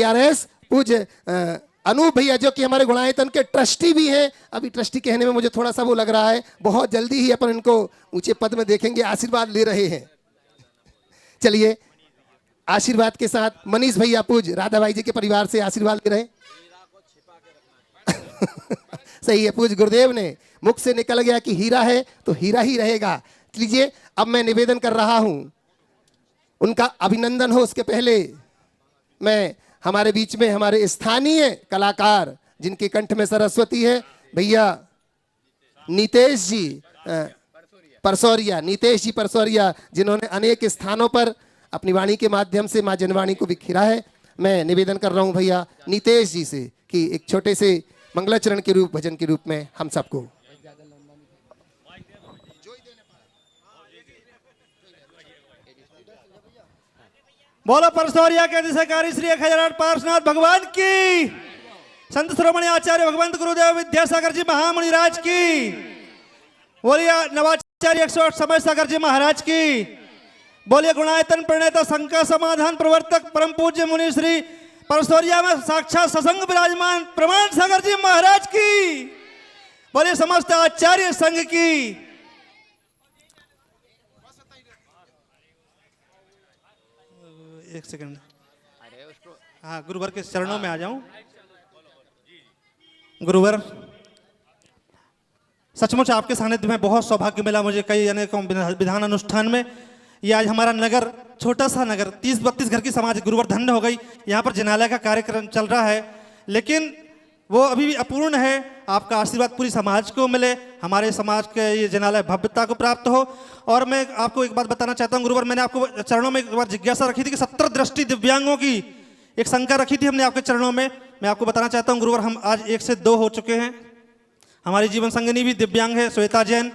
IRS पूज्य अनूप भैया जो कि हमारे गुणायतन के ट्रस्टी भी हैं। अभी ट्रस्टी कहने में मुझे थोड़ा सा वो लग रहा है, बहुत जल्दी ही अपन इनको ऊंचे पद में देखेंगे, आशीर्वाद ले रहे हैं। चलिए आशीर्वाद के साथ मनीष भैया पूज्य राधा भाई जी के परिवार से आशीर्वाद ले रहे हैं। सही है, पूज्य गुरुदेव ने मुख से निकल गया कि हीरा है तो हीरा ही रहेगा। लीजिए अब मैं निवेदन कर रहा हूं, उनका अभिनंदन हो उसके पहले मैं हमारे बीच में हमारे स्थानीय कलाकार जिनके कंठ में सरस्वती है, भैया नीतेश जी परसौरिया, नीतेश जी परसौरिया, जिन्होंने अनेक स्थानों पर अपनी वाणी के माध्यम से मां जनवाणी को बिखरा है। मैं निवेदन कर रहा हूं भैया नीतेश जी से कि एक छोटे से मंगलाचरण के रूप, भजन के रूप में हम सबको। बोलो परसौरिया के अधिकारी श्री 1008 पार्श्वनाथ भगवान की, संत शिरोमणि आचार्य भगवंत गुरुदेव विद्यासागर जी महामुनिराज की, बोलिए नवाचार्य 108 समय सागर जी महाराज की, बोलिए गुणायतन प्रणेता शंका समाधान प्रवर्तक परम पूज्य मुनि श्री परसौरिया में साक्षात ससंग विराजमान प्रमाण सागर जी महाराज की, बोलिए समस्त आचार्य संघ की। एक सेकंड, हाँ गुरुवर के चरणों में आ जाऊं। गुरुवर सचमुच आपके सानिध्य में बहुत सौभाग्य मिला मुझे, कई अनेकों विधान अनुष्ठान में। ये आज हमारा नगर, छोटा सा नगर, 30-32 घर की समाज गुरुवर धन्य हो गई। यहाँ पर जिनालय का कार्यक्रम चल रहा है, लेकिन वो अभी भी अपूर्ण है। आपका आशीर्वाद पूरी समाज को मिले, हमारे समाज के ये जिनालय भव्यता को प्राप्त हो। और मैं आपको एक बात बताना चाहता हूँ गुरुवर, मैंने आपको चरणों में एक बार जिज्ञासा रखी थी कि 17 दृष्टि दिव्यांगों की एक शंका रखी थी हमने आपके चरणों में। मैं आपको बताना चाहता हूँ गुरुवर, हम आज 1 से 2 हो चुके हैं। हमारी जीवन संगिनी भी दिव्यांग है, श्वेता जैन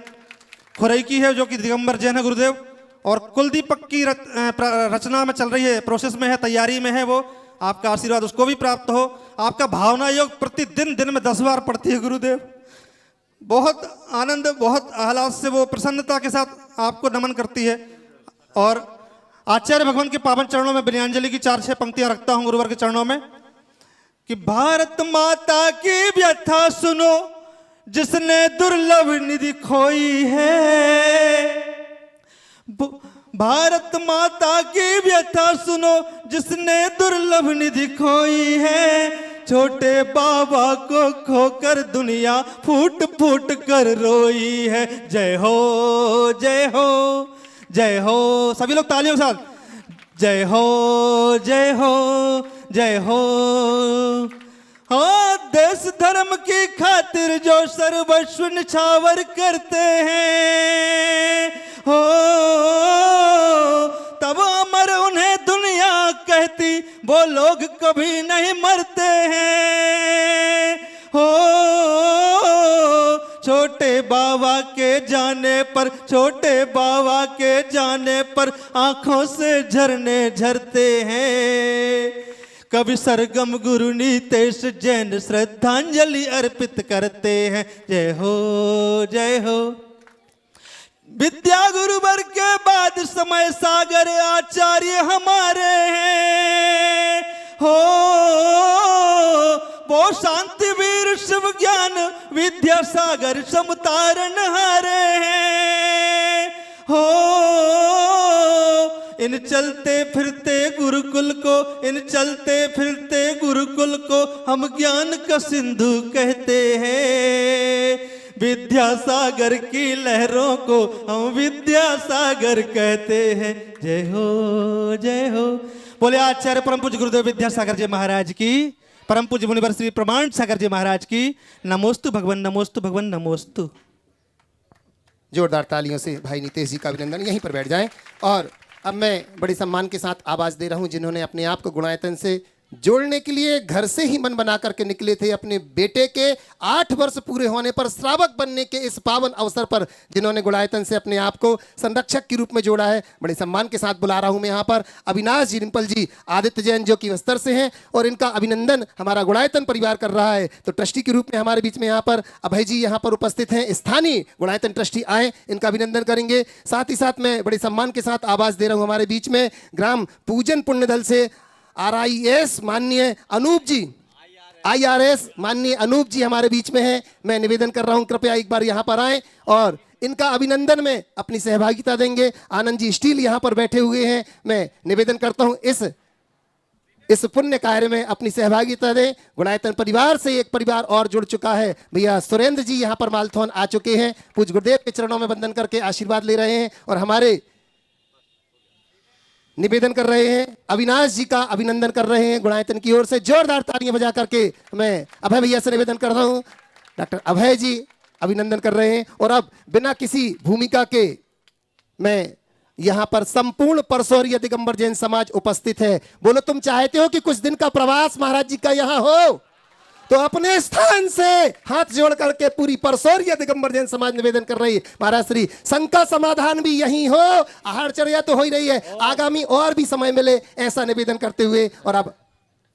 खुरई की है, जो कि दिगंबर जैन है गुरुदेव। और कुलदीपक की रचना में चल रही है, प्रोसेस में है, तैयारी में है वो। आपका आशीर्वाद उसको भी प्राप्त हो। आपका भावना योग प्रतिदिन दिन में 10 बार पढ़ती है गुरुदेव। बहुत आनंद, बहुत आह्लाद से वो प्रसन्नता के साथ आपको नमन करती है। और आचार्य भगवान के पावन चरणों में विनयाञ्जलि की 4-6 पंक्तियां रखता हूं गुरुवर के चरणों में कि भारत माता की व्यथा सुनो जिसने दुर्लभ निधि खोई है। भारत माता की व्यथा सुनो जिसने दुर्लभ निधि खोई है। छोटे बाबा को खोकर दुनिया फूट फूट कर रोई है। जय हो जय हो जय हो, सभी लोग तालियों के साथ जय हो जय हो जय हो। हाँ, देश धर्म की खातिर जो सर्वस्व न्यौछावर करते हैं हो, तब अमर उन्हें दुनिया कहती, वो लोग कभी नहीं मरते हैं हो। छोटे बाबा के जाने पर, छोटे बाबा के जाने पर आंखों से झरने झरते हैं। कवि सरगम गुरु नीतेश जैन श्रद्धांजलि अर्पित करते हैं। जय हो जय हो। विद्या गुरुवर के बाद समय सागर आचार्य हमारे हैं हो। वो शांति वीर शिव ज्ञान विद्या सागर समतारण हारे हैं हो। इन चलते फिरते गुरुकुल को, इन चलते फिरते गुरुकुल को हम ज्ञान का सिंधु कहते हैं। विद्यासागर की लहरों को हम विद्यासागर कहते हैं। जय हो जय हो। बोले आचार्य परम पूज्य गुरुदेव विद्यासागर जी महाराज की, परम पूज्य मुनिवर श्री प्रमाण सागर जी महाराज की नमोस्तु भगवान, नमोस्तु भगवान, नमोस्तु। जोरदार तालियों से भाई नीतेश जी का अभिनंदन। यहीं पर बैठ जाएं। और अब मैं बड़े सम्मान के साथ आवाज दे रहा हूं जिन्होंने अपने आप को गुणायतन से जोड़ने के लिए घर से ही मन बना करके निकले थे। अपने बेटे के 8 वर्ष पूरे होने पर, श्रावक बनने के इस पावन अवसर पर, जिन्होंने गुणायतन से अपने आप को संरक्षक के रूप में जोड़ा है। बड़े सम्मान के साथ बुला रहा हूं मैं यहाँ पर अविनाश जी, डिम्पल जी, आदित्य जैन जो कि बस्तर से हैं, और इनका अभिनंदन हमारा गुणायतन परिवार कर रहा है। तो ट्रस्टी के रूप में हमारे बीच में यहाँ पर अभय जी यहाँ पर उपस्थित हैं, स्थानीय गुणायतन ट्रस्टी आए, इनका अभिनंदन करेंगे। साथ ही साथ मैं बड़े सम्मान के साथ आवाज दे रहा हूँ हमारे बीच में ग्राम पूजन पुण्य दल से RIS माननीय अनूप जी, IRS माननीय अनूप जी हमारे बीच में हैं। मैं निवेदन कर रहा हूं कृपया एक बार यहां पर आएं और इनका अभिनंदन में अपनी सहभागिता देंगे। आनंद जी स्टील यहां पर बैठे हुए हैं। मैं निवेदन करता हूं इस पुण्य कार्य में अपनी सहभागिता दें। गुणायतन परिवार से एक परिवार और जुड़ चुका है। भैया सुरेंद्र जी यहाँ पर मालथौन आ चुके हैं, पूज्य गुरुदेव के चरणों में वंदन करके आशीर्वाद ले रहे हैं और हमारे निवेदन कर रहे हैं। अविनाश जी का अभिनंदन कर रहे हैं गुणायतन की ओर से। जोरदार तालियां बजा करके मैं अभय भैया से निवेदन कर रहा हूं। डॉक्टर अभय जी अभिनंदन कर रहे हैं। और अब बिना किसी भूमिका के मैं यहां पर संपूर्ण परसौरिया दिगंबर जैन समाज उपस्थित है। बोलो तुम चाहते हो कि कुछ दिन का प्रवास महाराज जी का यहां हो, तो अपने स्थान से हाथ जोड़ करके पूरी परसौरिया दिगंबर जैन समाज निवेदन कर रही है महाराज श्री शंका समाधान भी यहीं हो। आहार चर्या तो हो ही रही है, आगामी और भी समय मिले ऐसा निवेदन करते हुए और अब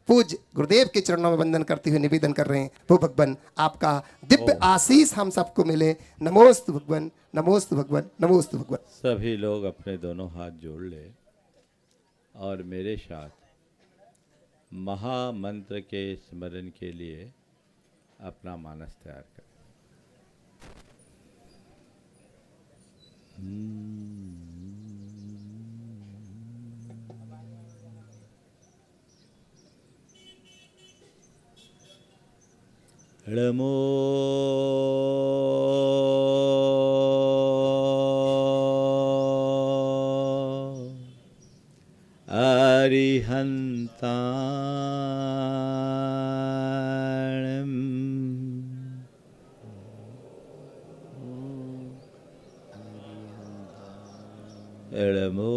पूज्य गुरुदेव के चरणों में वंदन करते हुए निवेदन कर रहे हैं। वो भगवान आपका दिव्य आशीष हम सबको मिले। नमोस्तु भगवान, नमोस्तु भगवान, नमोस्तु भगवान। सभी लोग अपने दोनों हाथ जोड़ ले और मेरे साथ महामंत्र के स्मरण के लिए अपना मानस तैयार करें। नमो अरिहन्ताणम् नमो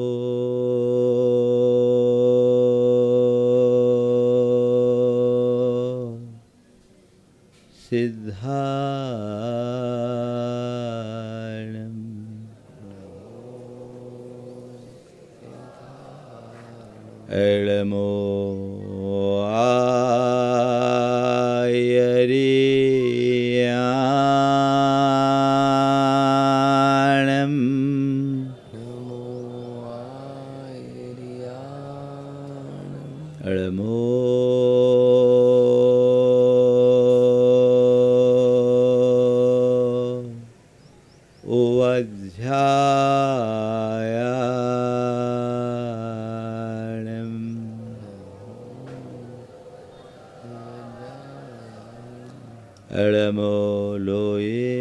सिद्धाणम् नमो आयर्याणम् नमो ओवध्यायाणम् नमो लोये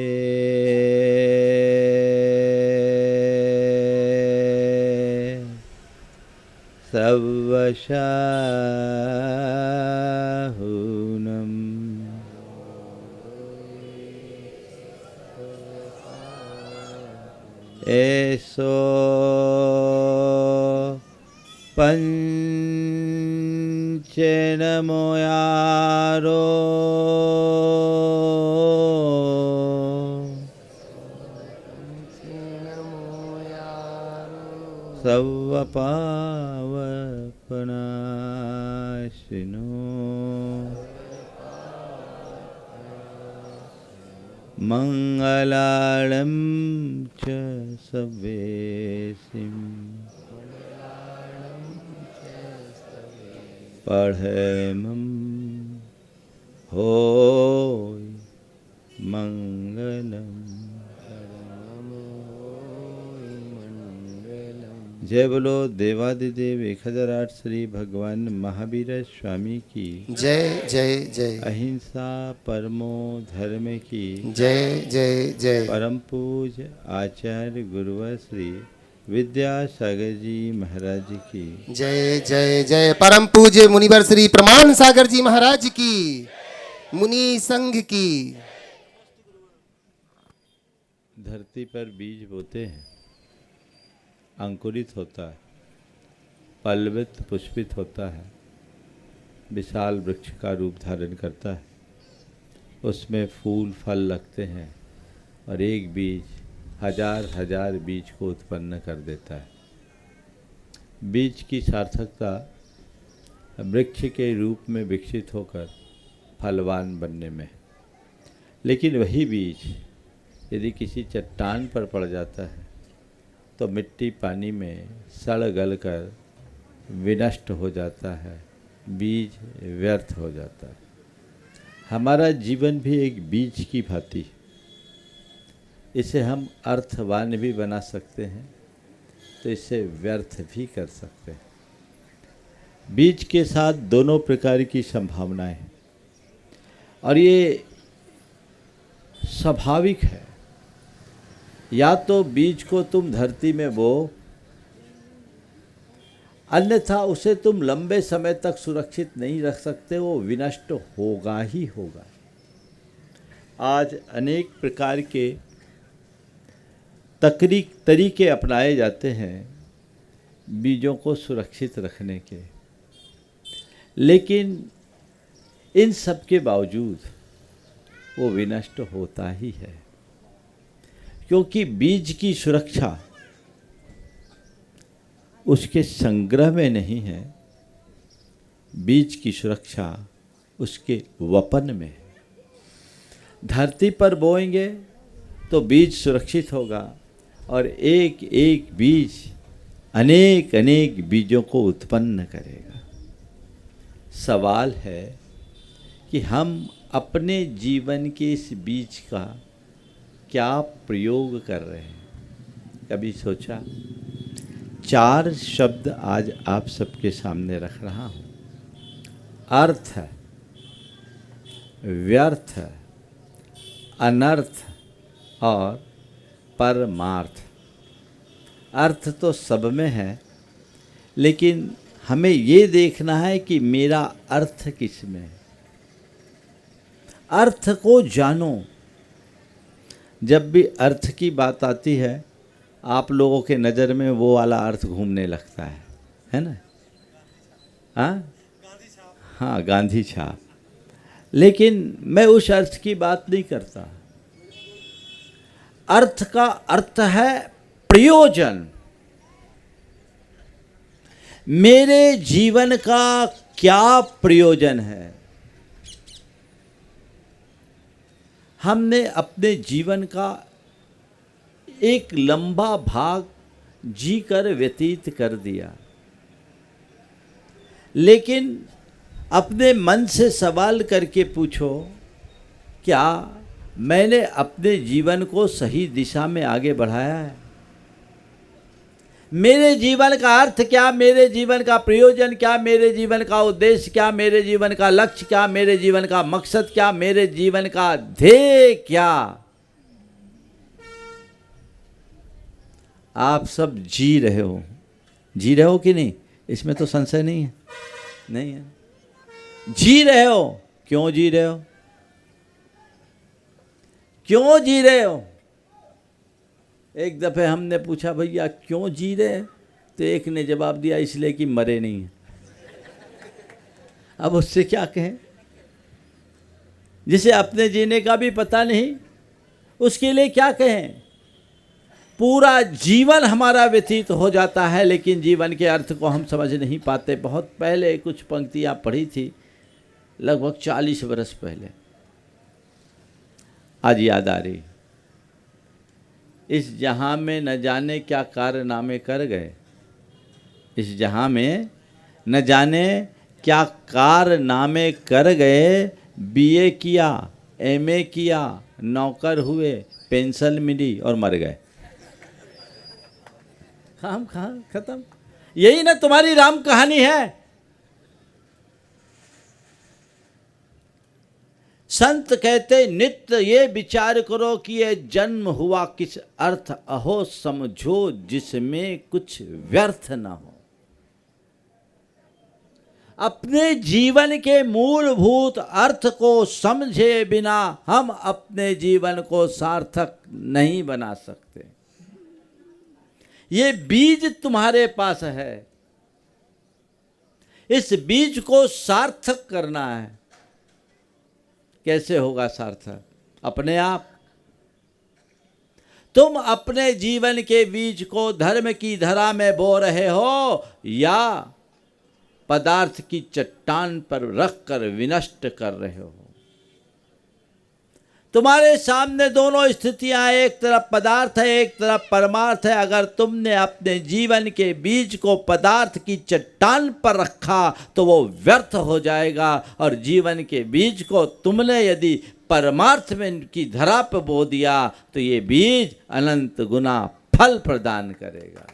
सवशाहुनम् ऐसो पंचनमो यारो सर्वपावपनाशिनो मंगलालं च सवेसिं पढ़ेमं होय मंगलम। जय बोलो देवादिदेव 1008 श्री भगवान महावीर स्वामी की जय जय जय। अहिंसा परमो धर्म की जय जय जय। परम पूज्य आचार्य गुरुवर श्री विद्यासागर जी महाराज की जय जय जय। परम पूज्य मुनिवर श्री प्रमाण सागर जी महाराज की, मुनि संघ की। धरती पर बीज बोते हैं, अंकुरित होता है, पल्लवित पुष्पित होता है, विशाल वृक्ष का रूप धारण करता है, उसमें फूल फल लगते हैं और एक बीज हजार हजार बीज को उत्पन्न कर देता है। बीज की सार्थकता वृक्ष के रूप में विकसित होकर फलवान बनने में, लेकिन वही बीज यदि किसी चट्टान पर पड़ जाता है तो मिट्टी पानी में सड़ गल कर विनष्ट हो जाता है, बीज व्यर्थ हो जाता है। हमारा जीवन भी एक बीज की भांति है। इसे हम अर्थवान भी बना सकते हैं तो इसे व्यर्थ भी कर सकते हैं। बीज के साथ दोनों प्रकार की संभावनाएं हैं और ये स्वाभाविक है। या तो बीज को तुम धरती में बो, अन्यथा उसे तुम लंबे समय तक सुरक्षित नहीं रख सकते, वो विनष्ट होगा ही होगा। आज अनेक प्रकार के तरीके अपनाए जाते हैं बीजों को सुरक्षित रखने के, लेकिन इन सब के बावजूद वो विनष्ट होता ही है, क्योंकि बीज की सुरक्षा उसके संग्रह में नहीं है, बीज की सुरक्षा उसके वपन में है। धरती पर बोएंगे तो बीज सुरक्षित होगा और एक एक बीज अनेक अनेक बीजों को उत्पन्न करेगा। सवाल है कि हम अपने जीवन के इस बीज का क्या प्रयोग कर रहे हैं। कभी सोचा? 4 शब्द आज आप सबके सामने रख रहा हूँ। अर्थ, व्यर्थ, अनर्थ और परमार्थ। अर्थ तो सब में है, लेकिन हमें ये देखना है कि मेरा अर्थ किस में है। अर्थ को जानो। जब भी अर्थ की बात आती है आप लोगों के नज़र में वो वाला अर्थ घूमने लगता है ना? हाँ, गांधी छाप। लेकिन मैं उस अर्थ की बात नहीं करता। अर्थ का अर्थ है प्रयोजन। मेरे जीवन का क्या प्रयोजन है? हमने अपने जीवन का एक लंबा भाग जीकर व्यतीत कर दिया, लेकिन अपने मन से सवाल करके पूछो, क्या मैंने अपने जीवन को सही दिशा में आगे बढ़ाया है? मेरे जीवन का अर्थ क्या? मेरे जीवन का प्रयोजन क्या? मेरे जीवन का उद्देश्य क्या? मेरे जीवन का लक्ष्य क्या? मेरे जीवन का मकसद क्या? मेरे जीवन का ध्येय क्या? आप सब जी रहे हो कि नहीं? इसमें तो संशय नहीं है। नहीं है? जी रहे हो। क्यों जी रहे हो? क्यों जी रहे हो? एक दफ़े हमने पूछा, भैया क्यों जी रहे? तो एक ने जवाब दिया, इसलिए कि मरे नहीं हैं। अब उससे क्या कहें? जिसे अपने जीने का भी पता नहीं, उसके लिए क्या कहें? पूरा जीवन हमारा व्यतीत हो जाता है, लेकिन जीवन के अर्थ को हम समझ नहीं पाते। बहुत पहले कुछ पंक्तियाँ पढ़ी थी, लगभग 40 वर्ष पहले, आज याद आ रही। इस जहां में न जाने क्या कारनामे कर गए, इस जहां में न जाने क्या कारनामे कर गए। बीए किया, एमए किया, नौकर हुए, पेंशन मिली और मर गए। काम कहाँ खत्म? यही ना तुम्हारी राम कहानी है। संत कहते नित्य ये विचार करो कि ये जन्म हुआ किस अर्थ, अहो समझो जिसमें कुछ व्यर्थ न हो। अपने जीवन के मूलभूत अर्थ को समझे बिना हम अपने जीवन को सार्थक नहीं बना सकते। ये बीज तुम्हारे पास है, इस बीज को सार्थक करना है। कैसे होगा सार्थक? अपने आप। तुम अपने जीवन के बीज को धर्म की धरा में बो रहे हो या पदार्थ की चट्टान पर रखकर विनष्ट कर रहे हो? तुम्हारे सामने दोनों स्थितियां, एक तरफ पदार्थ है, एक तरफ परमार्थ है। अगर तुमने अपने जीवन के बीज को पदार्थ की चट्टान पर रखा तो वो व्यर्थ हो जाएगा, और जीवन के बीज को तुमने यदि परमार्थ में की धरा पर बो दिया तो ये बीज अनंत गुना फल प्रदान करेगा।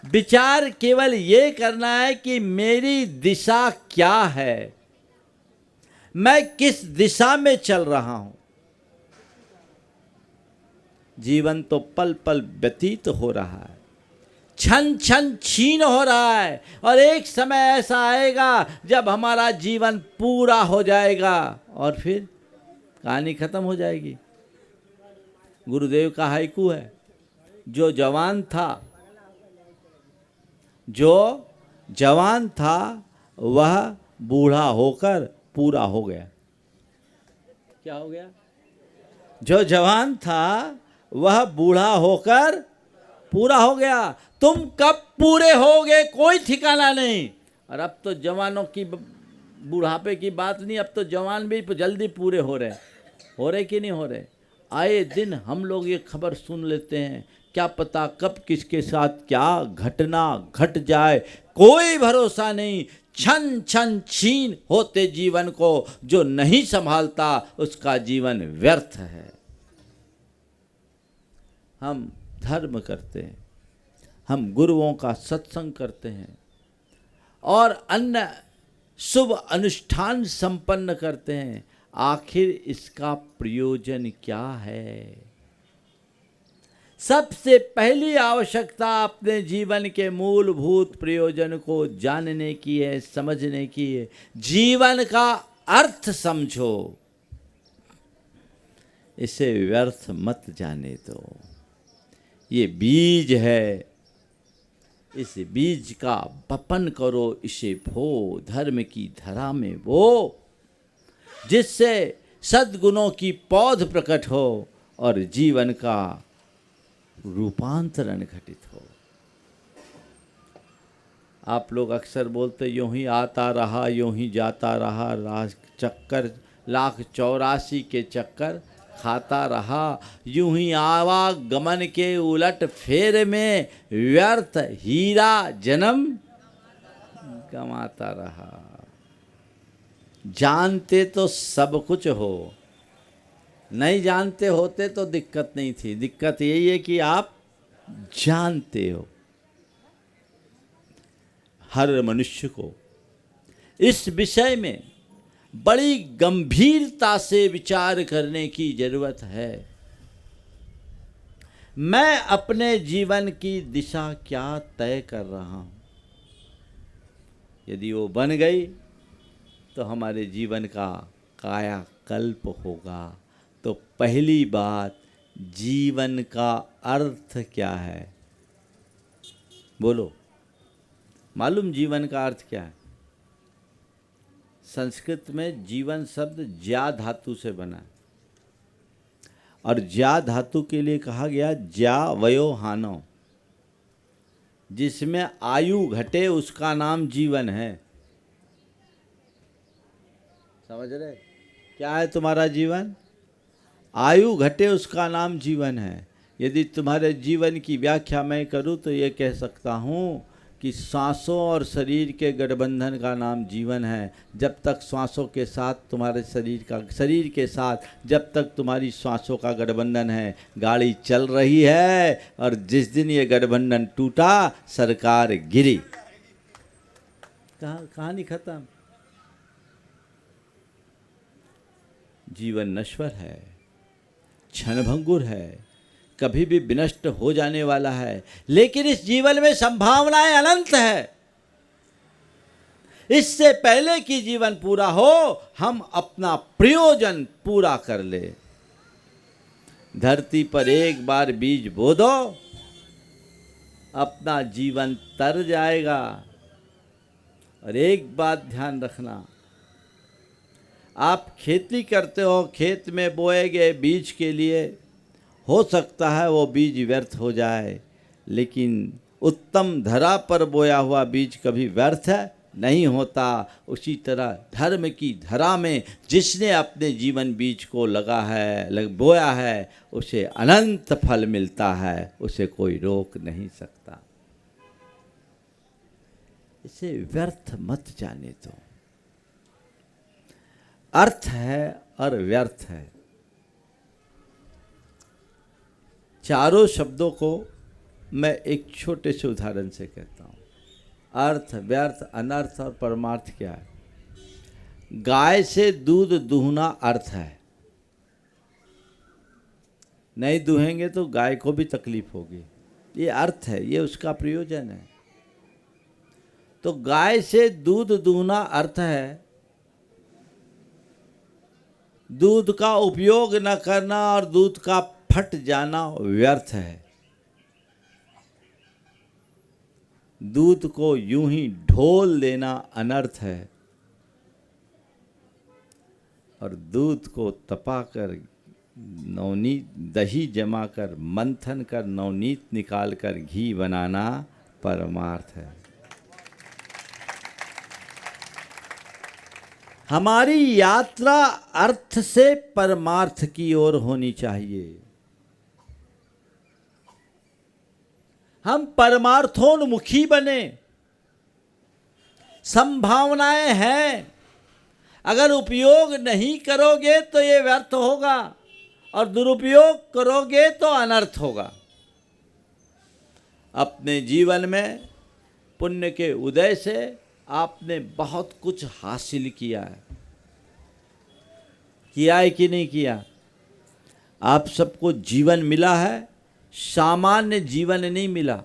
विचार केवल ये करना है कि मेरी दिशा क्या है, मैं किस दिशा में चल रहा हूं। जीवन तो पल पल व्यतीत हो रहा है, क्षण क्षण छीन हो रहा है, और एक समय ऐसा आएगा जब हमारा जीवन पूरा हो जाएगा और फिर कहानी खत्म हो जाएगी। गुरुदेव का हाइकू है, जो जवान था वह बूढ़ा होकर पूरा हो गया। क्या हो गया? जो जवान था वह बूढ़ा होकर पूरा हो गया। तुम कब पूरे होगे कोई ठिकाना नहीं। और अब तो जवानों की बुढ़ापे की बात नहीं, अब तो जवान भी जल्दी पूरे हो रहे कि नहीं हो रहे। आए दिन हम लोग ये खबर सुन लेते हैं, क्या पता कब किसके साथ क्या घटना घट जाए, कोई भरोसा नहीं। क्षण क्षण छीन होते जीवन को जो नहीं संभालता उसका जीवन व्यर्थ है। हम धर्म करते हैं, हम गुरुओं का सत्संग करते हैं और अन्य शुभ अनुष्ठान संपन्न करते हैं, आखिर इसका प्रयोजन क्या है? सबसे पहली आवश्यकता अपने जीवन के मूलभूत प्रयोजन को जानने की है, समझने की है। जीवन का अर्थ समझो, इसे व्यर्थ मत जाने दो। ये बीज है, इस बीज का वपन करो, इसे बो, धर्म की धरा में बो, जिससे सद्गुणों की पौध प्रकट हो और जीवन का रूपांतरण घटित हो। आप लोग अक्सर बोलते यूं ही आता रहा, यूं ही जाता रहा, चक्कर 1,84 के चक्कर खाता रहा, यूं ही आवागमन के उलट फेर में व्यर्थ हीरा जन्म गंवाता रहा। जानते तो सब कुछ हो, नहीं जानते होते तो दिक्कत नहीं थी। दिक्कत यही है कि आप जानते हो। हर मनुष्य को इस विषय में बड़ी गंभीरता से विचार करने की जरूरत है। मैं अपने जीवन की दिशा क्या तय कर रहा हूं? यदि वो बन गई तो हमारे जीवन का कायाकल्प होगा। तो पहली बात, जीवन का अर्थ क्या है? बोलो, मालूम जीवन का अर्थ क्या है? संस्कृत में जीवन शब्द ज्या धातु से बना, और ज्या धातु के लिए कहा गया ज्या वयो हानो। जिसमें आयु घटे उसका नाम जीवन है। समझ रहे? क्या है तुम्हारा जीवन? आयु घटे उसका नाम जीवन है। यदि तुम्हारे जीवन की व्याख्या मैं करूं तो ये कह सकता हूं कि सांसों और शरीर के गठबंधन का नाम जीवन है। जब तक सांसों के साथ तुम्हारे शरीर के साथ जब तक तुम्हारी सांसों का गठबंधन है, गाड़ी चल रही है, और जिस दिन ये गठबंधन टूटा सरकार गिरी, कहानी खत्म। जीवन नश्वर है, क्षणभंगुर है, कभी भी विनष्ट हो जाने वाला है, लेकिन इस जीवन में संभावनाएं अनंत है। इससे पहले कि जीवन पूरा हो, हम अपना प्रयोजन पूरा कर ले। धरती पर एक बार बीज बो दो, अपना जीवन तर जाएगा। और एक बात ध्यान रखना, आप खेती करते हो, खेत में बोए गए बीज के लिए हो सकता है वो बीज व्यर्थ हो जाए, लेकिन उत्तम धरा पर बोया हुआ बीज कभी व्यर्थ है? नहीं होता, उसी तरह धर्म की धरा में जिसने अपने जीवन बीज को बोया है उसे अनंत फल मिलता है, उसे कोई रोक नहीं सकता। इसे व्यर्थ मत जाने दो। अर्थ है और व्यर्थ है, चारों शब्दों को मैं एक छोटे से उदाहरण से कहता हूँ। अर्थ, व्यर्थ, अनर्थ और परमार्थ क्या है? गाय से दूध दूहना अर्थ है, नहीं दूहेंगे तो गाय को भी तकलीफ होगी, ये अर्थ है, ये उसका प्रयोजन है। तो गाय से दूध दूहना अर्थ है, दूध का उपयोग न करना और दूध का फट जाना व्यर्थ है। दूध को यूं ही ढोल देना अनर्थ है, और दूध को तपाकर नवनीत दही जमाकर मंथन कर नवनीत निकालकर घी बनाना परमार्थ है। हमारी यात्रा अर्थ से परमार्थ की ओर होनी चाहिए। हम परमार्थोन्मुखी बने। संभावनाएं हैं, अगर उपयोग नहीं करोगे तो ये व्यर्थ होगा और दुरुपयोग करोगे तो अनर्थ होगा। अपने जीवन में पुण्य के उदय से आपने बहुत कुछ हासिल किया है कि नहीं किया? आप सबको जीवन मिला है, सामान्य जीवन नहीं मिला।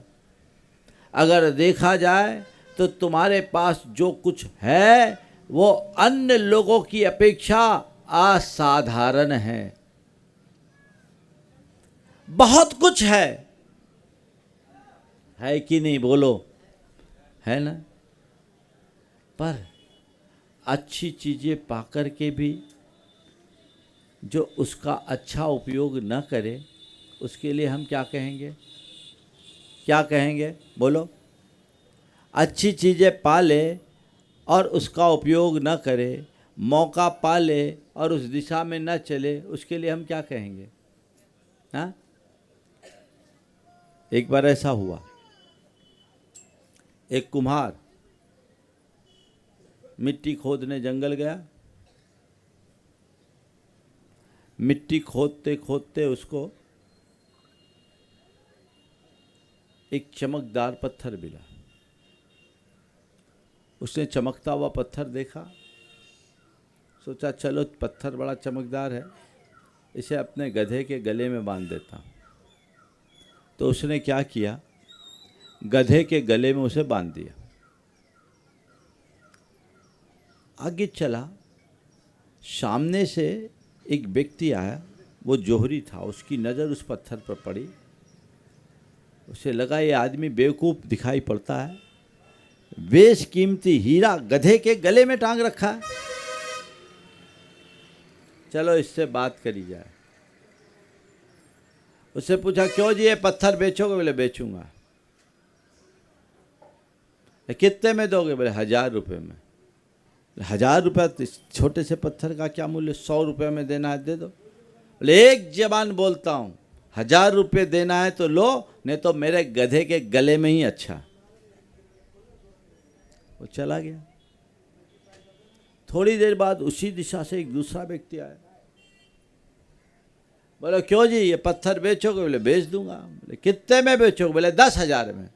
अगर देखा जाए तो तुम्हारे पास जो कुछ है वो अन्य लोगों की अपेक्षा असाधारण है। बहुत कुछ है कि नहीं? बोलो, है ना? पर अच्छी चीजें पाकर के भी जो उसका अच्छा उपयोग न करे, उसके लिए हम क्या कहेंगे? क्या कहेंगे? बोलो। अच्छी चीज़ें पा ले और उसका उपयोग न करे, मौका पा ले और उस दिशा में न चले, उसके लिए हम क्या कहेंगे? हाँ, एक बार ऐसा हुआ, एक कुम्हार मिट्टी खोदने जंगल गया। मिट्टी खोदते खोदते उसको एक चमकदार पत्थर मिला। उसने चमकता हुआ पत्थर देखा, सोचा चलो पत्थर बड़ा चमकदार है, इसे अपने गधे के गले में बांध देता। तो उसने क्या किया? गधे के गले में उसे बांध दिया। आगे चला, सामने से एक व्यक्ति आया, वो जोहरी था, उसकी नज़र उस पत्थर पर पड़ी। उसे लगा ये आदमी बेवकूफ़ दिखाई पड़ता है, बेशकीमती हीरा गधे के गले में टांग रखा है, चलो इससे बात करी जाए। उससे पूछा क्यों जी ये पत्थर बेचोगे? बोले बेचूंगा। कितने में दोगे? बोले 1000 रुपये में। 1000 रुपये छोटे से पत्थर का क्या मूल्य? 100 रुपये में देना है दे दो। बोले एक जबान बोलता हूँ, 1000 रुपये देना है तो लो, नहीं तो मेरे गधे के गले में ही अच्छा। वो चला गया। थोड़ी देर बाद उसी दिशा से एक दूसरा व्यक्ति आया। बोले क्यों जी ये पत्थर बेचोगे? बोले बेच दूंगा। बोले कितने में बेचोगे? बोले 10,000 में।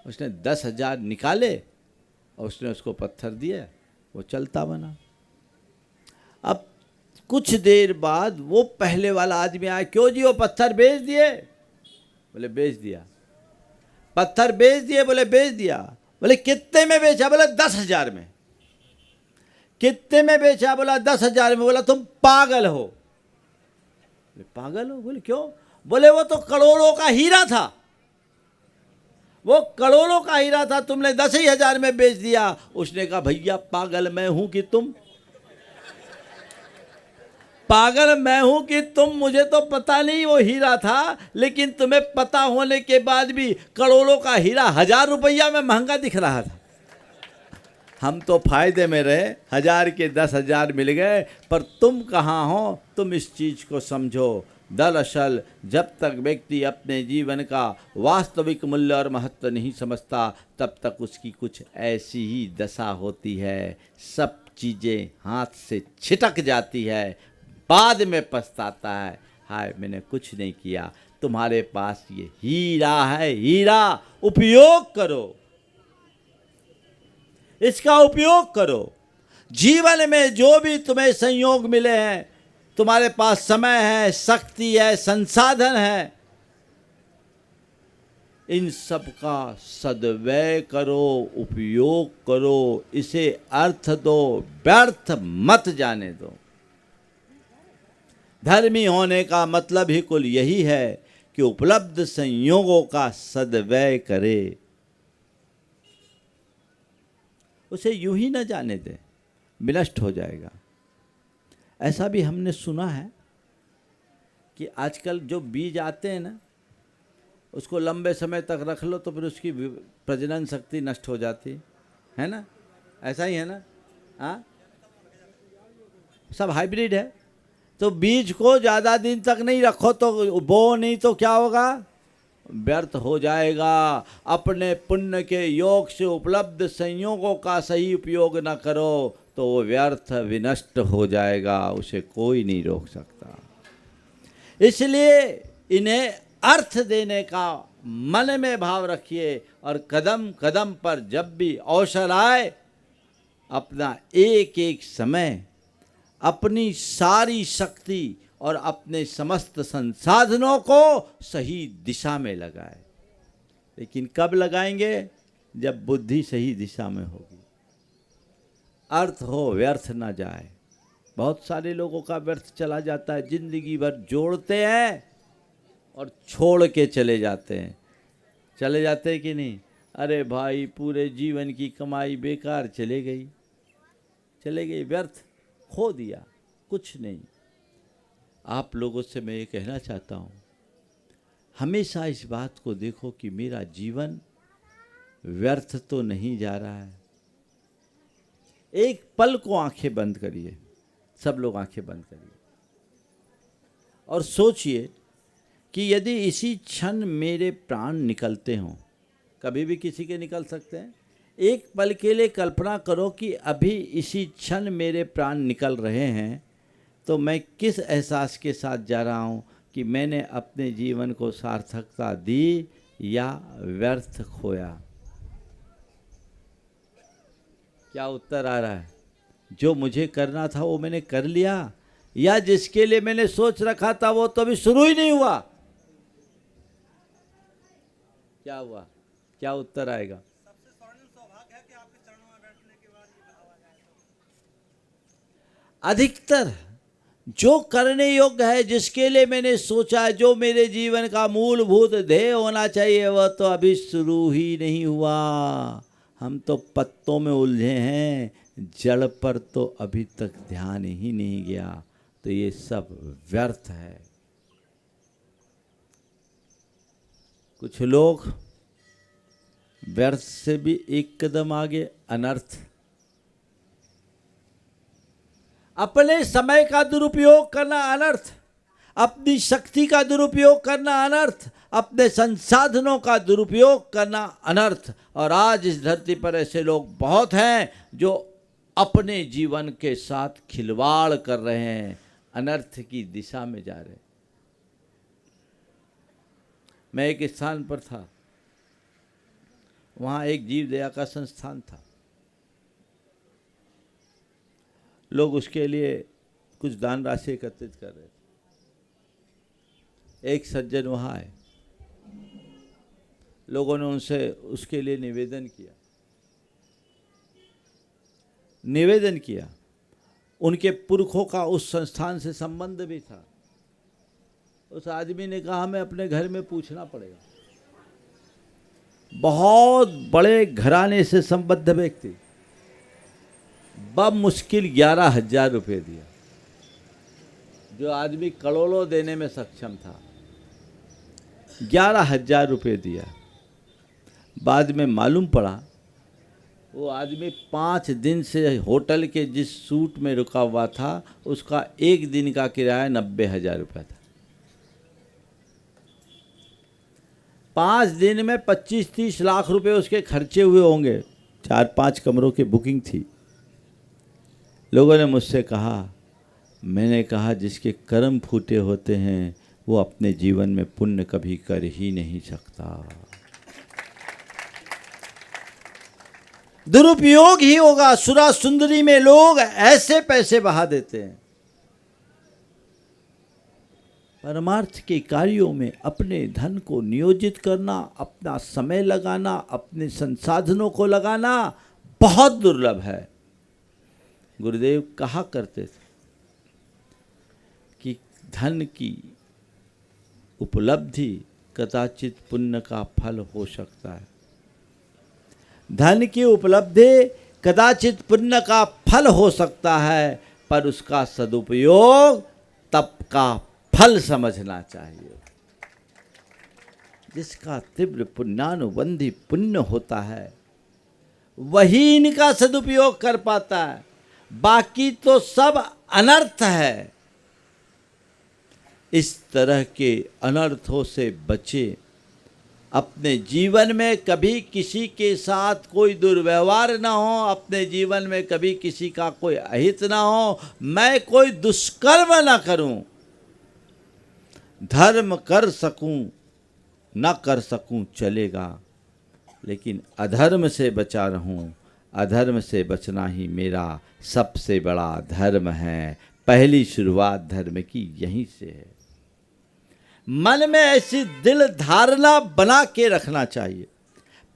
उसने 10,000 निकाले और उसने उसको पत्थर दिया, वो चलता बना। अब कुछ देर बाद वो पहले वाला आदमी आया, क्यों जी वो पत्थर बेच दिए? बोले बेच दिया। पत्थर बेच दिए? बोले बेच दिया। बोले कितने में बेचा? बोला 10,000 में। कितने में बेचा? बोला 10,000 में। बोला तुम पागल हो। बोले पागल हो? बोले क्यों? बोले वो तो करोड़ों का हीरा था, वो करोड़ों का हीरा था, तुमने 10,000 में बेच दिया। उसने कहा भैया पागल मैं हूं कि तुम? पागल मैं हूं कि तुम? मुझे तो पता नहीं वो हीरा था, लेकिन तुम्हें पता होने के बाद भी करोड़ों का हीरा 1000 रुपया में महंगा दिख रहा था। हम तो फायदे में रहे, 1000 के 10,000 मिल गए, पर तुम कहाँ हो? तुम इस चीज़ को समझो। दरअसल जब तक व्यक्ति अपने जीवन का वास्तविक मूल्य और महत्व नहीं समझता, तब तक उसकी कुछ ऐसी ही दशा होती है। सब चीज़ें हाथ से छिटक जाती है, बाद में पछताता है, हाय मैंने कुछ नहीं किया। तुम्हारे पास ये हीरा है, हीरा उपयोग करो, इसका उपयोग करो। जीवन में जो भी तुम्हें संयोग मिले हैं, तुम्हारे पास समय है, शक्ति है, संसाधन है, इन सब का सद्व्यय करो, उपयोग करो, इसे अर्थ दो, व्यर्थ मत जाने दो। धर्मी होने का मतलब ही कुल यही है कि उपलब्ध संयोगों का सद्व्यय करे, उसे यूं ही न जाने दे, विनष्ट हो जाएगा। ऐसा भी हमने सुना है कि आजकल जो बीज आते हैं ना, उसको लंबे समय तक रख लो तो फिर उसकी प्रजनन शक्ति नष्ट हो जाती है ना? ऐसा ही है ना? हाँ, सब हाइब्रिड है। तो बीज को ज़्यादा दिन तक नहीं रखो, तो बो नहीं तो क्या होगा? व्यर्थ हो जाएगा। अपने पुण्य के योग से उपलब्ध संयोगों का सही उपयोग न करो तो वो व्यर्थ विनष्ट हो जाएगा, उसे कोई नहीं रोक सकता। इसलिए इन्हें अर्थ देने का मन में भाव रखिए, और कदम कदम पर जब भी अवसर आए, अपना एक एक समय, अपनी सारी शक्ति और अपने समस्त संसाधनों को सही दिशा में लगाए। लेकिन कब लगाएंगे? जब बुद्धि सही दिशा में होगी, अर्थ हो, व्यर्थ ना जाए। बहुत सारे लोगों का व्यर्थ चला जाता है, जिंदगी भर जोड़ते हैं और छोड़ के चले जाते हैं। चले जाते हैं कि नहीं? अरे भाई, पूरे जीवन की कमाई बेकार चले गई, व्यर्थ, खो दिया, कुछ नहीं। आप लोगों से मैं ये कहना चाहता हूँ, हमेशा इस बात को देखो कि मेरा जीवन व्यर्थ तो नहीं जा रहा है। एक पल को आंखें बंद करिए, सब लोग आंखें बंद करिए, और सोचिए कि यदि इसी क्षण मेरे प्राण निकलते हों, कभी भी किसी के निकल सकते हैं। एक पल के लिए कल्पना करो कि अभी इसी क्षण मेरे प्राण निकल रहे हैं, तो मैं किस एहसास के साथ जा रहा हूँ कि मैंने अपने जीवन को सार्थकता दी या व्यर्थ खोया? क्या उत्तर आ रहा है? जो मुझे करना था वो मैंने कर लिया, या जिसके लिए मैंने सोच रखा था वो तो अभी शुरू ही नहीं हुआ? क्या हुआ? क्या उत्तर आएगा? सबसे स्वर्णिम सौभाग्य है कि आपके चरणों में बैठने के बाद ये कहा जाए तो। अधिकतर जो करने योग्य है, जिसके लिए मैंने सोचा, जो मेरे जीवन का मूलभूत ध्येय होना चाहिए, वह तो अभी शुरू ही नहीं हुआ। हम तो पत्तों में उलझे हैं, जड़ पर तो अभी तक ध्यान ही नहीं गया। तो ये सब व्यर्थ है। कुछ लोग व्यर्थ से भी एक कदम आगे, अनर्थ। अपने समय का दुरुपयोग करना अनर्थ, अपनी शक्ति का दुरुपयोग करना अनर्थ, अपने संसाधनों का दुरुपयोग करना अनर्थ। और आज इस धरती पर ऐसे लोग बहुत हैं जो अपने जीवन के साथ खिलवाड़ कर रहे हैं, अनर्थ की दिशा में जा रहे हैं। मैं एक स्थान पर था, वहाँ एक जीव दया का संस्थान था। लोग उसके लिए कुछ दान राशि एकत्रित कर रहे थे। एक सज्जन वहाँ आए, लोगों ने उनसे उसके लिए निवेदन किया। उनके पुरखों का उस संस्थान से संबंध भी था। उस आदमी ने कहा, हमें अपने घर में पूछना पड़ेगा। बहुत बड़े घराने से संबद्ध व्यक्ति, बमुश्किल 11,000 रुपये दिया। जो आदमी करोड़ों देने में सक्षम था, 11,000 रुपये दिया। बाद में मालूम पड़ा वो आदमी 5 दिन से होटल के जिस सूट में रुका हुआ था उसका एक दिन का किराया 90,000 रुपया था। 5 दिन में 25-30 लाख रुपए उसके खर्चे हुए होंगे। 4-5 कमरों की बुकिंग थी। लोगों ने मुझसे कहा, मैंने कहा जिसके कर्म फूटे होते हैं वो अपने जीवन में पुण्य कभी कर ही नहीं सकता। दुरुपयोग ही होगा। सुरा सुंदरी में लोग ऐसे पैसे बहा देते हैं। परमार्थ के कार्यों में अपने धन को नियोजित करना, अपना समय लगाना, अपने संसाधनों को लगाना बहुत दुर्लभ है। गुरुदेव कहा करते थे कि धन की उपलब्धि कदाचित पुण्य का फल हो सकता है। धन की उपलब्धि कदाचित पुण्य का फल हो सकता है, पर उसका सदुपयोग तप का फल समझना चाहिए। जिसका तीव्र पुण्यानुबंधी पुण्य होता है वही इनका सदुपयोग कर पाता है, बाकी तो सब अनर्थ है। इस तरह के अनर्थों से बचे। अपने जीवन में कभी किसी के साथ कोई दुर्व्यवहार ना हो, अपने जीवन में कभी किसी का कोई अहित ना हो, मैं कोई दुष्कर्म ना करूं। धर्म कर सकूं न कर सकूं चलेगा, लेकिन अधर्म से बचा रहूं। अधर्म से बचना ही मेरा सबसे बड़ा धर्म है। पहली शुरुआत धर्म की यहीं से है। मन में ऐसी दिल धारणा बना के रखना चाहिए,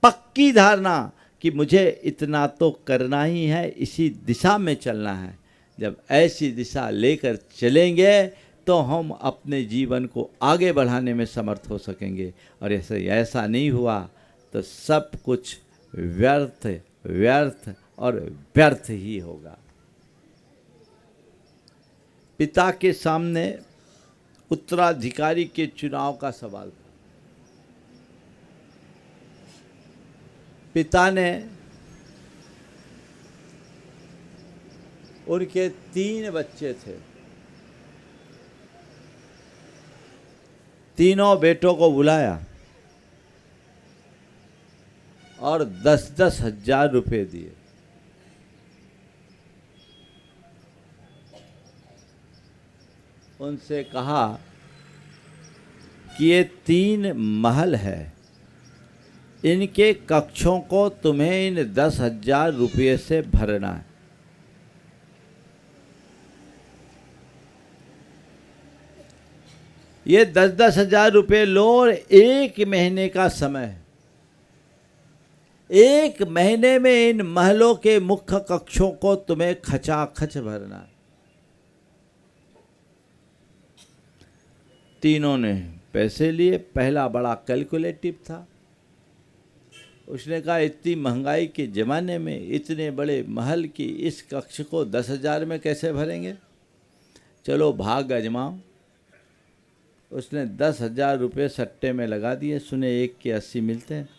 पक्की धारणा कि मुझे इतना तो करना ही है, इसी दिशा में चलना है। जब ऐसी दिशा लेकर चलेंगे तो हम अपने जीवन को आगे बढ़ाने में समर्थ हो सकेंगे। और ऐसा नहीं हुआ तो सब कुछ व्यर्थ व्यर्थ और व्यर्थ ही होगा। पिता के सामने उत्तराधिकारी के चुनाव का सवाल था। पिता ने उनके 3 बच्चे थे। तीनों बेटों को बुलाया और 10-10 हजार रुपए दिए। उनसे कहा कि ये 3 महल है, इनके कक्षों को तुम्हें इन 10,000 रुपये से भरना है। ये 10-10 हजार रुपये लो और 1 महीने का समय है। 1 महीने में इन महलों के मुख्य कक्षों को तुम्हें खचाखच भरना है। तीनों ने पैसे लिए। पहला बड़ा कैलकुलेटिव था। उसने कहा इतनी महंगाई के ज़माने में इतने बड़े महल की इस कक्ष को 10,000 में कैसे भरेंगे, चलो भाग आजमाओ। उसने 10,000 रुपये सट्टे में लगा दिए। सुने 1 के 80 मिलते हैं।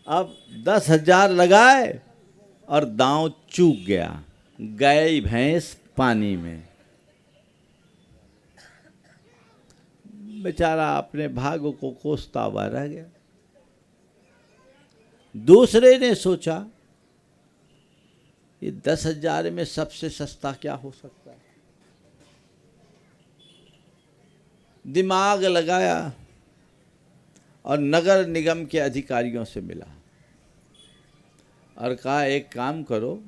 अब 10,000 लगाए और दांव चूक गया, गई भैंस पानी में। बेचारा अपने भाग्य को कोसता हुआ रह गया। दूसरे ने सोचा ये 10,000 में सबसे सस्ता क्या हो सकता है। दिमाग लगाया और नगर निगम के अधिकारियों से मिला और कहा एक काम करो,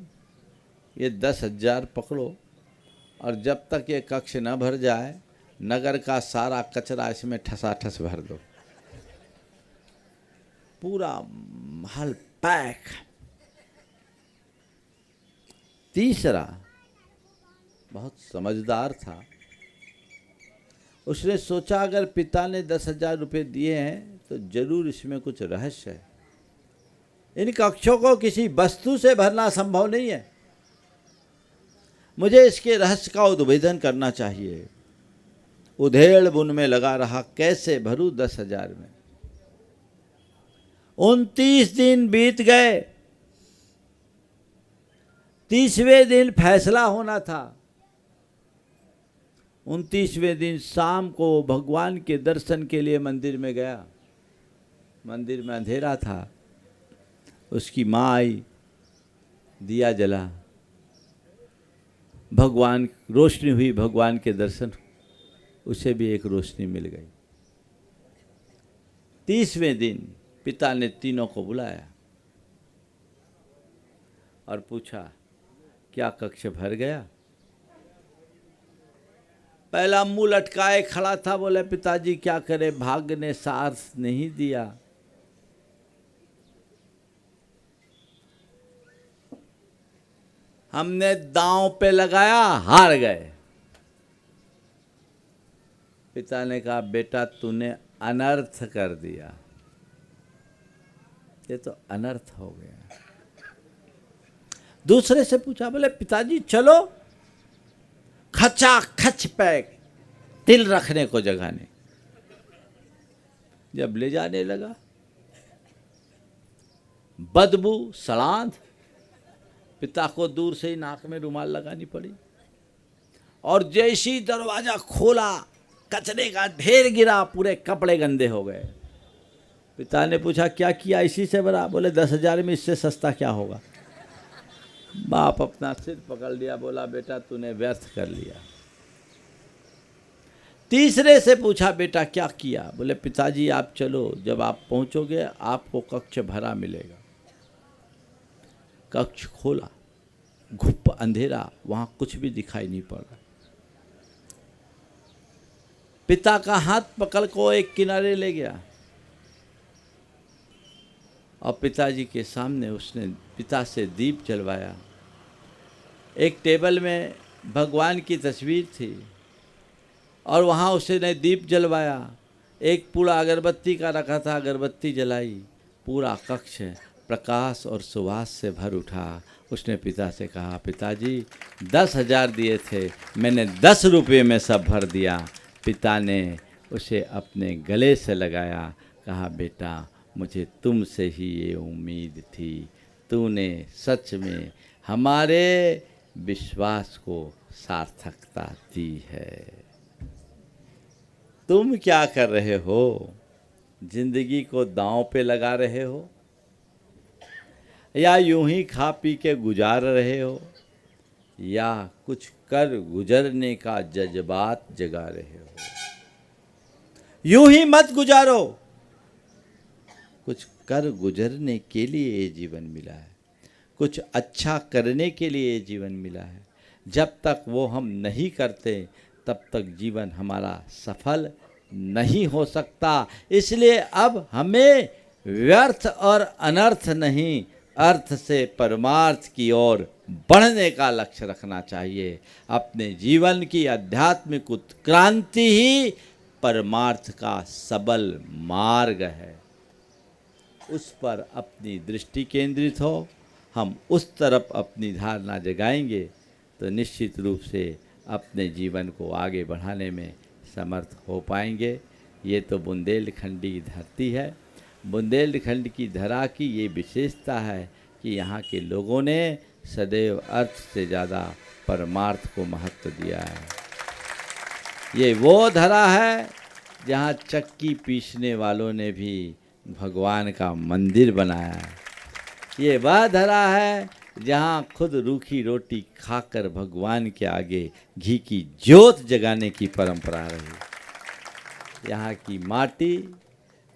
ये 10,000 पकड़ो और जब तक ये कक्ष न भर जाए नगर का सारा कचरा इसमें ठसाठस भर दो। पूरा महल पैक। तीसरा बहुत समझदार था। उसने सोचा अगर पिता ने 10,000 रुपये दिए हैं तो जरूर इसमें कुछ रहस्य है। इन कक्षों को किसी वस्तु से भरना संभव नहीं है। मुझे इसके रहस्य का उद्भेदन करना चाहिए। उधेड़ बुन में लगा रहा, कैसे भरूं 10,000 में। 29 दिन बीत गए। 30वें दिन फैसला होना था। 29वें दिन शाम को भगवान के दर्शन के लिए मंदिर में गया। मंदिर में अंधेरा था। उसकी माँ आई, दिया जला, भगवान, रोशनी हुई, भगवान के दर्शन, उसे भी एक रोशनी मिल गई। 30वें दिन पिता ने तीनों को बुलाया और पूछा, क्या कक्ष भर गया? पहला मुंह लटकाए खड़ा था, बोले पिताजी क्या करे, भाग्य ने साथ नहीं दिया। हमने दांव पे लगाया, हार गए। पिता ने कहा, बेटा तूने अनर्थ कर दिया, ये तो अनर्थ हो गया। दूसरे से पूछा, बोले पिताजी चलो, खचा खच पैक, तिल रखने को जगह नहीं। जब ले जाने लगा, बदबू, सड़ांध, पिता को दूर से ही नाक में रुमाल लगानी पड़ी। और जैसी दरवाजा खोला, कचरे का ढेर गिरा, पूरे कपड़े गंदे हो गए। पिता ने पूछा, क्या किया इसी से बड़ा? बोले 10,000 में इससे सस्ता क्या होगा। बाप अपना सिर पकड़ लिया, बोला बेटा तूने व्यर्थ कर लिया। तीसरे से पूछा, बेटा क्या किया? बोले पिताजी आप चलो, जब आप पहुंचोगे आपको कक्ष भरा मिलेगा। कक्ष खोला, घुप अंधेरा, वहां कुछ भी दिखाई नहीं पड़ रहा। पिता का हाथ पकड़ को एक किनारे ले गया और पिताजी के सामने उसने पिता से दीप जलवाया। एक टेबल में भगवान की तस्वीर थी और वहाँ उसने दीप जलवाया। एक पूरा अगरबत्ती का रखा था, अगरबत्ती जलाई, पूरा कक्ष प्रकाश और सुवास से भर उठा। उसने पिता से कहा, पिताजी 10,000 दिए थे, मैंने 10 रुपये में सब भर दिया। पिता ने उसे अपने गले से लगाया, कहा बेटा मुझे तुमसे ही ये उम्मीद थी, तूने सच में हमारे विश्वास को सार्थकता दी है। तुम क्या कर रहे हो? जिंदगी को दांव पे लगा रहे हो या यूं ही खा पी के गुजार रहे हो या कुछ कर गुजरने का जज्बात जगा रहे हो? यूं ही मत गुजारो, कुछ कर गुजरने के लिए ये जीवन मिला है, कुछ अच्छा करने के लिए ये जीवन मिला है। जब तक वो हम नहीं करते तब तक जीवन हमारा सफल नहीं हो सकता। इसलिए अब हमें व्यर्थ और अनर्थ नहीं, अर्थ से परमार्थ की ओर बढ़ने का लक्ष्य रखना चाहिए। अपने जीवन की आध्यात्मिक उत्क्रांति ही परमार्थ का सबल मार्ग है। उस पर अपनी दृष्टि केंद्रित हो, हम उस तरफ अपनी धारणा जगाएंगे तो निश्चित रूप से अपने जीवन को आगे बढ़ाने में समर्थ हो पाएंगे। ये तो बुंदेलखंड की धरती है। बुंदेलखंड की धरा की ये विशेषता है कि यहाँ के लोगों ने सदैव अर्थ से ज़्यादा परमार्थ को महत्व दिया है। ये वो धरा है जहाँ चक्की पीसने वालों ने भी भगवान का मंदिर बनाया है। ये वह धरा है जहाँ खुद रूखी रोटी खाकर भगवान के आगे घी की ज्योत जगाने की परंपरा रही। यहाँ की माटी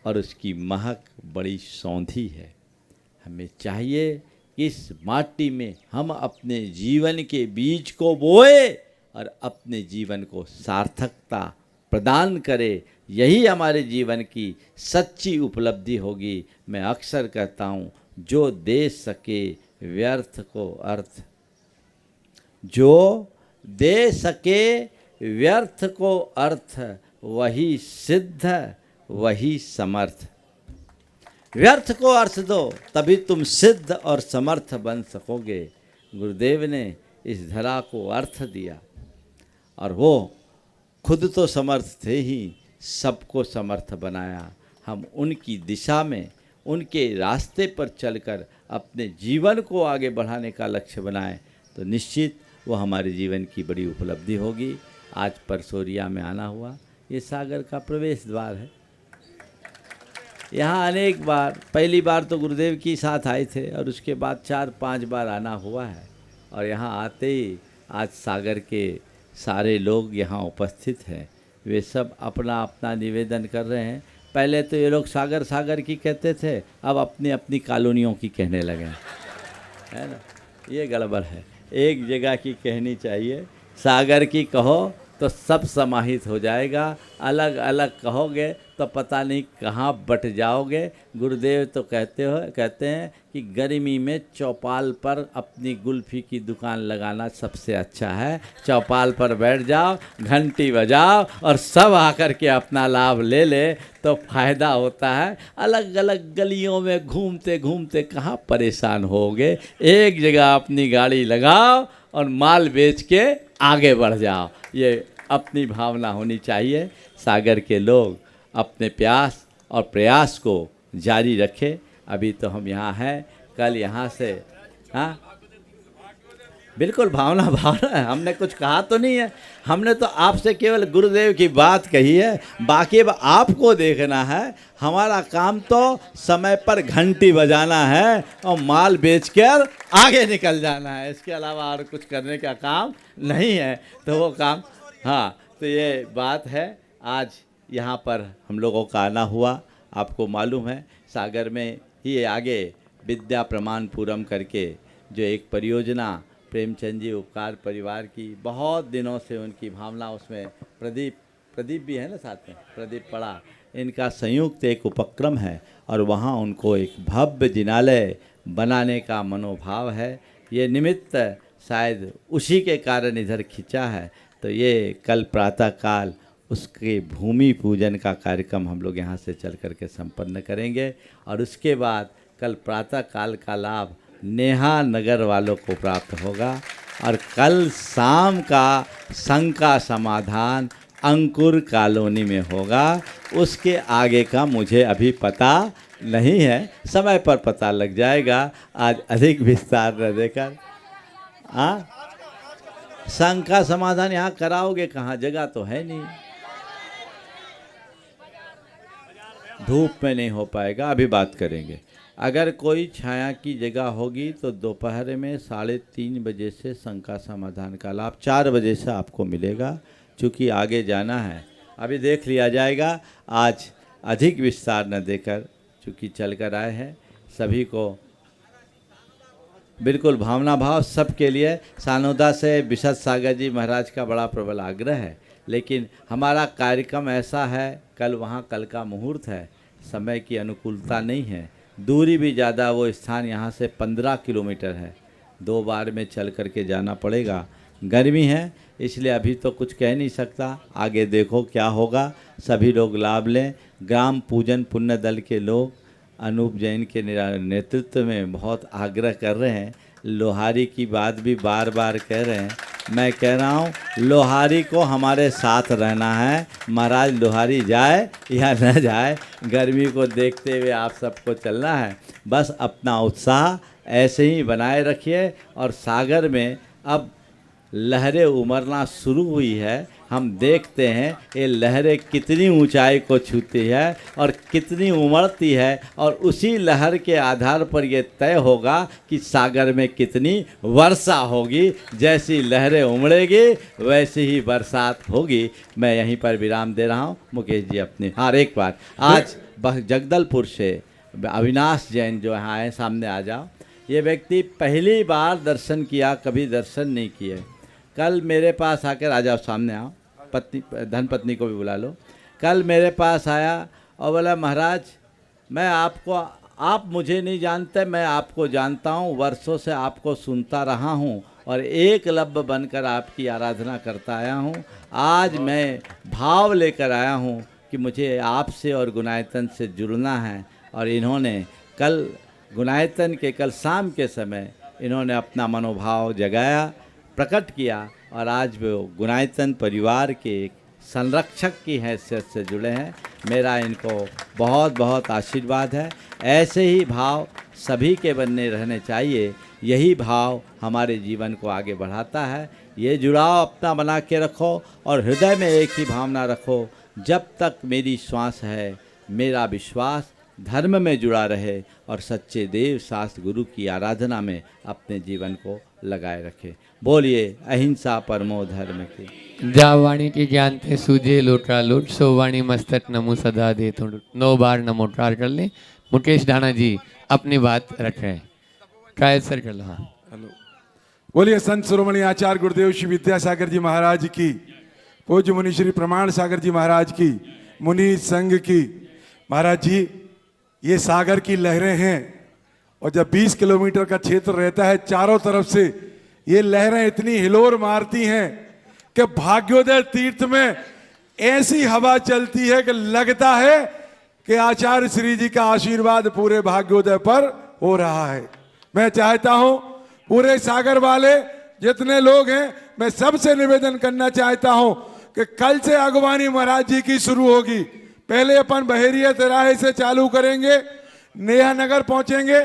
और उसकी महक बड़ी सौंधी है। हमें चाहिए कि इस माटी में हम अपने जीवन के बीज को बोए और अपने जीवन को सार्थकता प्रदान करें। यही हमारे जीवन की सच्ची उपलब्धि होगी। मैं अक्सर कहता हूँ, जो दे सके व्यर्थ को अर्थ, जो दे सके व्यर्थ को अर्थ, वही सिद्ध वही समर्थ। व्यर्थ को अर्थ दो, तभी तुम सिद्ध और समर्थ बन सकोगे। गुरुदेव ने इस धरा को अर्थ दिया और वो खुद तो समर्थ थे ही, सबको समर्थ बनाया। हम उनकी दिशा में, उनके रास्ते पर चलकर अपने जीवन को आगे बढ़ाने का लक्ष्य बनाएं तो निश्चित वो हमारे जीवन की बड़ी उपलब्धि होगी। आज परसोरिया में आना हुआ, ये सागर का प्रवेश द्वार है। यहाँ अनेक बार, पहली बार तो गुरुदेव की साथ आए थे और उसके बाद 4-5 बार आना हुआ है। और यहाँ आते ही आज सागर के सारे लोग यहाँ उपस्थित हैं। वे सब अपना अपना निवेदन कर रहे हैं। पहले तो ये लोग सागर सागर की कहते थे, अब अपनी अपनी कॉलोनियों की कहने लगे हैं, है ना। ये गड़बड़ है, एक जगह की कहनी चाहिए। सागर की कहो तो सब समाहित हो जाएगा, अलग अलग कहोगे तो पता नहीं कहाँ बट जाओगे। गुरुदेव तो कहते हैं कि गर्मी में चौपाल पर अपनी गुल्फी की दुकान लगाना सबसे अच्छा है। चौपाल पर बैठ जाओ, घंटी बजाओ और सब आकर के अपना लाभ ले ले तो फायदा होता है। अलग अलग गलियों में घूमते घूमते कहाँ परेशान होगे। एक जगह अपनी गाड़ी लगाओ और माल बेच के आगे बढ़ जाओ, ये अपनी भावना होनी चाहिए। सागर के लोग अपने प्यास और प्रयास को जारी रखें। अभी तो हम यहाँ हैं, कल यहाँ से, हाँ बिल्कुल भावना है। हमने कुछ कहा तो नहीं है, हमने तो आपसे केवल गुरुदेव की बात कही है। बाकी अब आपको देखना है। हमारा काम तो समय पर घंटी बजाना है और माल बेचकर आगे निकल जाना है। इसके अलावा और कुछ करने का काम नहीं है। तो वो काम, हाँ, तो ये बात है। आज यहाँ पर हम लोगों का आना हुआ, आपको मालूम है सागर में ही आगे विद्या प्रमाणपुरम करके जो एक परियोजना प्रेमचंद जी उपकार परिवार की, बहुत दिनों से उनकी भावना, उसमें प्रदीप भी है ना साथ में, प्रदीप पड़ा, इनका संयुक्त एक उपक्रम है और वहाँ उनको एक भव्य जिनालय बनाने का मनोभाव है। ये निमित्त शायद उसी के कारण इधर खिंचा है। तो ये कल प्रातःकाल उसके भूमि पूजन का कार्यक्रम हम लोग यहाँ से चल करके संपन्न करेंगे और उसके बाद कल प्रातःकाल का लाभ नेहा नगर वालों को प्राप्त होगा और कल शाम का शंका समाधान अंकुर कॉलोनी में होगा। उसके आगे का मुझे अभी पता नहीं है, समय पर पता लग जाएगा। आज अधिक विस्तार न देकर, हाँ, शंका समाधान यहाँ कराओगे कहाँ, जगह तो है नहीं, धूप में नहीं हो पाएगा। अभी बात करेंगे। अगर कोई छाया की जगह होगी तो दोपहर में 3:30 बजे से शंका समाधान का लाभ 4 बजे से आपको मिलेगा। चूँकि आगे जाना है, अभी देख लिया जाएगा। आज अधिक विस्तार न देकर, चूँकि चल कर आए हैं, सभी को बिल्कुल भावना भाव सबके लिए। सानोदा से विशद सागर जी महाराज का बड़ा प्रबल आग्रह है, लेकिन हमारा कार्यक्रम ऐसा है, कल का मुहूर्त है, समय की अनुकूलता नहीं है, दूरी भी ज़्यादा, वो स्थान यहाँ से 15 किलोमीटर है, 2 बार में चल करके जाना पड़ेगा। गर्मी है इसलिए अभी तो कुछ कह नहीं सकता, आगे देखो क्या होगा। सभी लोग लाभ लें। ग्राम पूजन पुण्य दल के लोग अनूप जैन के नेतृत्व में बहुत आग्रह कर रहे हैं। लोहारी की बात भी बार बार कह रहे हैं। मैं कह रहा हूँ लोहारी को हमारे साथ रहना है। महाराज लोहारी जाए या न जाए, गर्मी को देखते हुए आप सबको चलना है। बस अपना उत्साह ऐसे ही बनाए रखिए। और सागर में अब लहरें उमड़ना शुरू हुई है। हम देखते हैं ये लहरें कितनी ऊंचाई को छूती है और कितनी उमड़ती है, और उसी लहर के आधार पर ये तय होगा कि सागर में कितनी वर्षा होगी। जैसी लहरें उमड़ेगी वैसी ही बरसात होगी। मैं यहीं पर विराम दे रहा हूँ। मुकेश जी अपने, हाँ, एक बार आज जगदलपुर से अविनाश जैन जो यहाँ आए, सामने आ जाओ। ये व्यक्ति पहली बार दर्शन किया, कभी दर्शन नहीं किए। कल मेरे पास आकर, आ जाओ सामने आओ, पत्नी धनपत्नी को भी बुला लो। कल मेरे पास आया और बोला महाराज मैं आपको, आप मुझे नहीं जानते, मैं आपको जानता हूँ, वर्षों से आपको सुनता रहा हूँ और एकलव्य बनकर आपकी आराधना करता आया हूँ। आज मैं भाव लेकर आया हूँ कि मुझे आपसे और गुणायतन से जुड़ना है। और इन्होंने कल गुणायतन के कल शाम के समय इन्होंने अपना मनोभाव जगाया, प्रकट किया, और आज वो गुणायतन परिवार के एक संरक्षक की हैसियत से जुड़े हैं। मेरा इनको बहुत बहुत आशीर्वाद है। ऐसे ही भाव सभी के बनने रहने चाहिए। यही भाव हमारे जीवन को आगे बढ़ाता है। ये जुड़ाव अपना बना के रखो और हृदय में एक ही भावना रखो, जब तक मेरी श्वास है मेरा विश्वास धर्म में जुड़ा रहे और सच्चे देव शास्त्र गुरु की आराधना में अपने जीवन को लगाए रखे। बोलिए अहिंसा परमो धर्म की। जा वाणी की ज्ञान थे सूझे लोटा लूट, सो वाणी मस्तक नमो सदा दे तो 9 बार नमो ट्रायल कर लें। मुकेश दाना जी अपनी बात रख रहे हैं। ट्रायल सर कर लो। हाँ हेलो, बोलिए संत शिरोमणि आचार्य गुरुदेव श्री विद्यासागर जी महाराज की, पूज्य मुनि श्री प्रमाण सागर जी महाराज की, मुनि संघ की। महाराज जी, ये सागर की लहरें हैं और जब 20 किलोमीटर का क्षेत्र रहता है, चारों तरफ से ये लहरें इतनी हिलोर मारती हैं कि भाग्योदय तीर्थ में ऐसी हवा चलती है कि लगता है कि आचार्य श्री जी का आशीर्वाद पूरे भाग्योदय पर हो रहा है। मैं चाहता हूं पूरे सागर वाले जितने लोग हैं, मैं सबसे निवेदन करना चाहता हूं कि कल से अगवानी महाराज जी की शुरू होगी। पहले अपन बहेरिया तिराहे से चालू करेंगे, नेहा नगर पहुंचेंगे,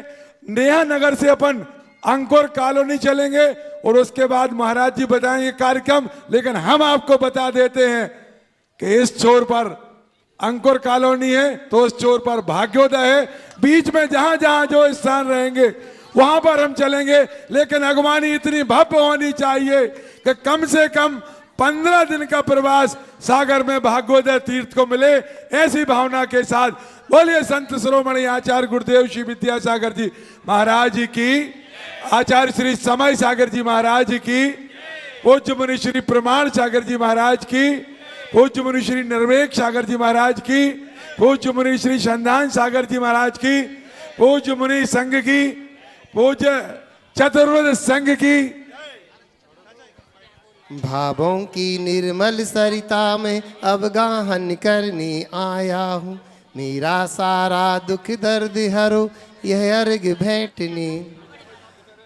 नेहा नगर से अपन अंकुर कॉलोनी चलेंगे और उसके बाद महाराज जी बताएंगे कार्यक्रम। लेकिन हम आपको बता देते हैं कि इस छोर पर अंकुर कॉलोनी है तो उस छोर पर भाग्योदय है। बीच में जहां जहां जो स्थान रहेंगे वहां पर हम चलेंगे, लेकिन अगवानी इतनी भव्य होनी चाहिए कि कम से कम 15 दिन का प्रवास सागर में भाग्योदय तीर्थ को मिले। ऐसी भावना के साथ बोलिए संत शिरोमणि आचार्य गुरुदेव श्री विद्यासागर जी महाराज की, आचार्य श्री समय सागर जी महाराज की, पूज्य मुनि श्री प्रमाण सागर जी महाराज की, पूज्य मुनि श्री निर्वेक सागर जी महाराज की, पूज्य मुनि श्री संधान सागर जी महाराज की, पूज्य मुनि संघ की, पूज्य चतुर्वेद संघ की। भावों की निर्मल सरिता में अब गाहन करने आया हूँ, मेरा सारा दुख दर्द हरो यह अर्घ भेंटने।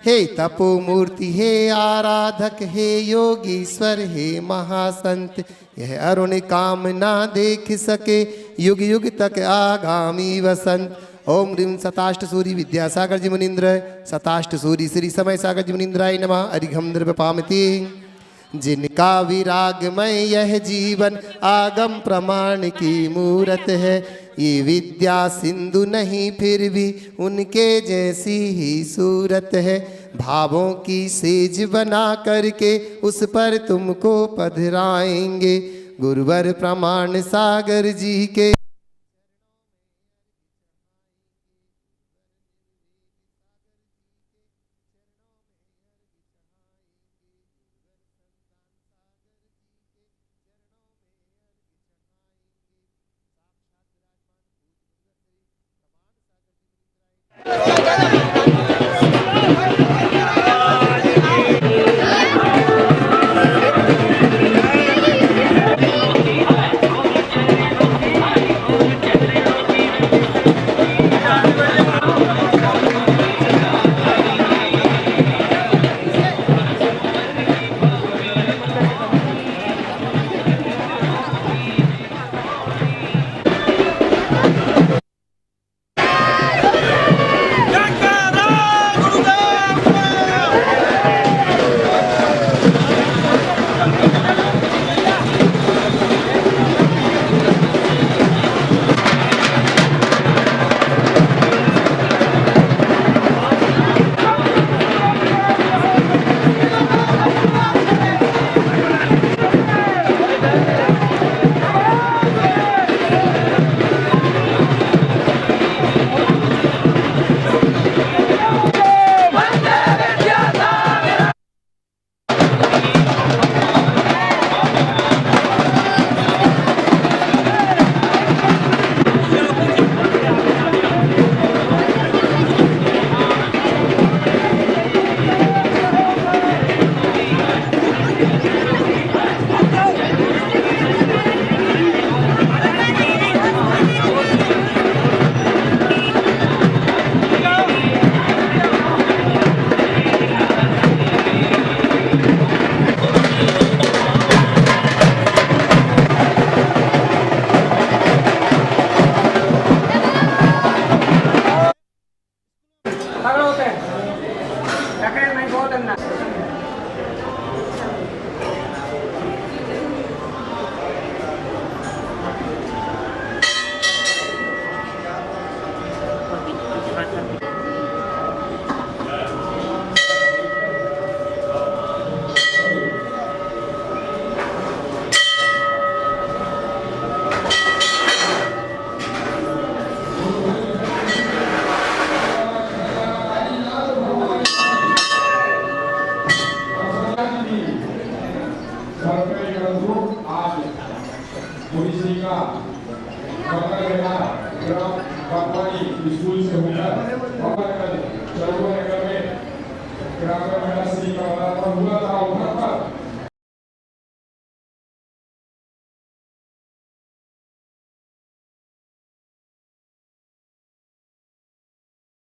हे तपो मूर्ति, हे आराधक, हे योगीश्वर, हे महासंत, यह अरुण काम ना देख सके युग युग तक आगामी वसंत। ओम ह्रीं सताष्ट सूरी विद्यासागर जी मुनीन्द्र, सताष्ट सूरी श्री समय सागर जी मुनीन्द्राय नमः। अरिघम द्रव्यपामति। जिनका विरागमय यह जीवन आगम प्रमाण की मूरत है, ये विद्या सिंधु नहीं फिर भी उनके जैसी ही सूरत है। भावों की सेज बना करके उस पर तुमको पधराएंगे, गुरुवर प्रमाण सागर जी के ग्राम बागवानी स्कूल से होकर और कल चरगो नगर में ग्राम महिला श्री का हुआ था